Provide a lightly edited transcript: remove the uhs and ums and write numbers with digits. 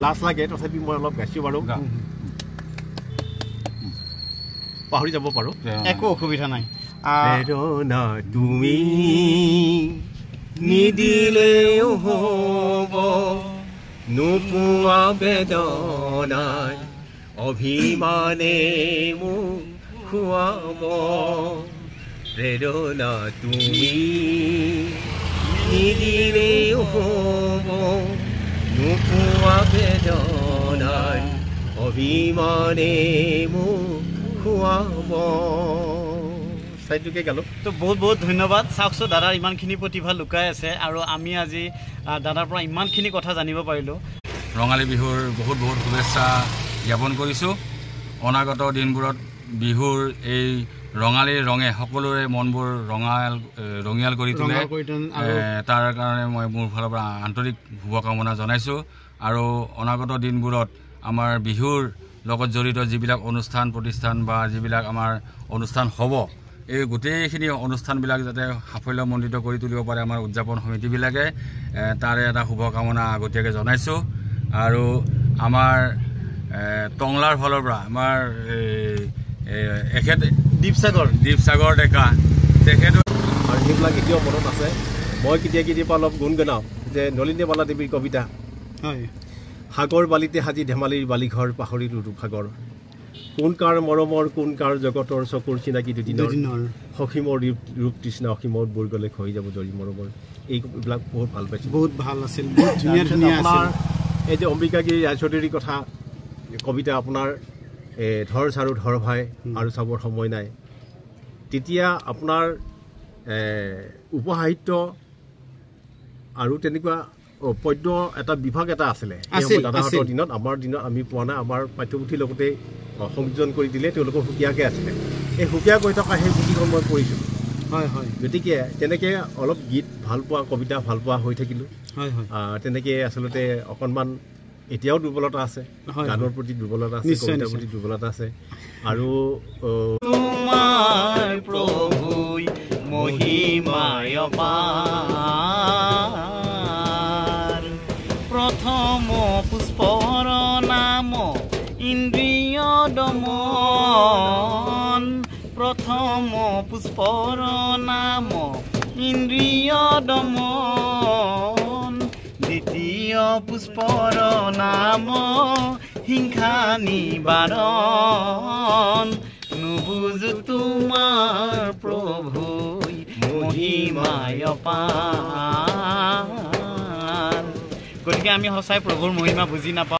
লাজ লাগে তথাপি মই অলপ গাইছোঁ বাৰু পাহৰি যাব পাৰোঁ একো অসুবিধা নাই প্ৰেৰণা তুমি নিদিলেও হ'ব নোপোৱা বেদনাই অভিমানে মোক খুৱাব প্ৰেৰণা তুমি নিদিলেও হ'ব নোপোৱা বেদনাই অভিমানে মোক খুৱাব চাইটোকে গালোঁ তো বহুত বহুত ধন্যবাদ চাওকচোন দাদাৰ ইমানখিনি প্ৰতিভা লুকাই আছে আৰু আমি আজি দাদাৰ পৰা ইমানখিনি কথা জানিব পাৰিলোঁ ৰঙালী বিহুৰ বহুত বহুত শুভেচ্ছা জ্ঞাপন কৰিছোঁ অনাগত দিনবোৰত বিহুৰ এই ৰঙালীৰ ৰঙে সকলোৰে মনবোৰ ৰঙিয়াল কৰি তোলে তাৰ কাৰণে মই মোৰ ফালৰ পৰা আন্তৰিক শুভকামনা জনাইছোঁ আৰু অনাগত দিনবোৰত আমাৰ বিহুৰ লগত জড়িত যিবিলাক অনুষ্ঠান প্ৰতিষ্ঠান বা যিবিলাক আমাৰ অনুষ্ঠান হ'ব এই গোটেইখিনি অনুষ্ঠানবিলাক যাতে সাফল্যমণ্ডিত কৰি তুলিব পাৰে আমাৰ উদযাপন সমিতিবিলাকে তাৰে এটা শুভকামনা আগতীয়াকৈ জনাইছোঁ আৰু আমাৰ টংলাৰ ফালৰ পৰা আমাৰ এখেত দীপসাগৰ ডেকা তেখেতৰ আৰু সেইবিলাক এতিয়াও মনত আছে মই কেতিয়াবা অলপ গুণগুণাওঁ যে নলিনীবালা দেৱীৰ কবিতা হয় সাগৰ বালিতে সাজি ধেমালিৰ বালিঘৰ পাহৰিলোঁ ৰূপসাগৰ কোন কাৰ মৰমৰ কোন কাৰ জগতৰ চকুৰ চিনাকি দুদিনৰ সখীমৰ ৰূপ তৃষ্ণা অসীমৰ বুৰ গ'লে খহি যাব জৰি মৰমৰ এইবিলাক বহুত ভাল পাইছোঁ বহুত ভাল আছিল বহুত ধুনীয়া ধুনীয়া আপোনাৰ এই যে অম্বিকাগিৰি ৰাজচৌধুৰীৰ কথা কবিতা আপোনাৰ ধৰ চাৰু ধৰ ভাই আৰু চাবৰ সময় নাই তেতিয়া আপোনাৰ উপসাহিত্য আৰু তেনেকুৱা পদ্য এটা বিভাগ এটা আছিলে দাদাহঁতৰ দিনত আমাৰ দিনত আমি পোৱা নাই আমাৰ পাঠ্যপুথিৰ লগতে সংযোজন কৰি দিলে তেওঁলোকৰ সুকীয়াকৈ আছিলে এই সুকীয়া কৈ থকা সেই পুথিখন মই পঢ়িছোঁ হয় হয় গতিকে তেনেকৈ অলপ গীত ভাল পোৱা কবিতা ভাল পোৱা হৈ থাকিলোঁ হয় হয় তেনেকৈ আচলতে অকণমান এতিয়াও দুৰ্বলতা আছে গানৰ প্ৰতি দুৰ্বলতা আছে কবিতাৰ প্ৰতি দুৰ্বলতা আছে আৰু তোমাৰ প্ৰভুই মহিমায় অপাৰ প্ৰথম পুষ্পৰ নাম ইন্দ্ৰিয় দমন প্ৰথম পুষ্পৰ নাম ইন্দ্ৰিয় দমন দ্বিতীয় পুষ্পৰ নাম হিংসা নিবাৰণ নুবুজো তোমাৰ প্ৰভুই মহিমায় অপাৰ গতিকে আমি সঁচাই প্ৰভুৰ মহিমা বুজি নাপাওঁ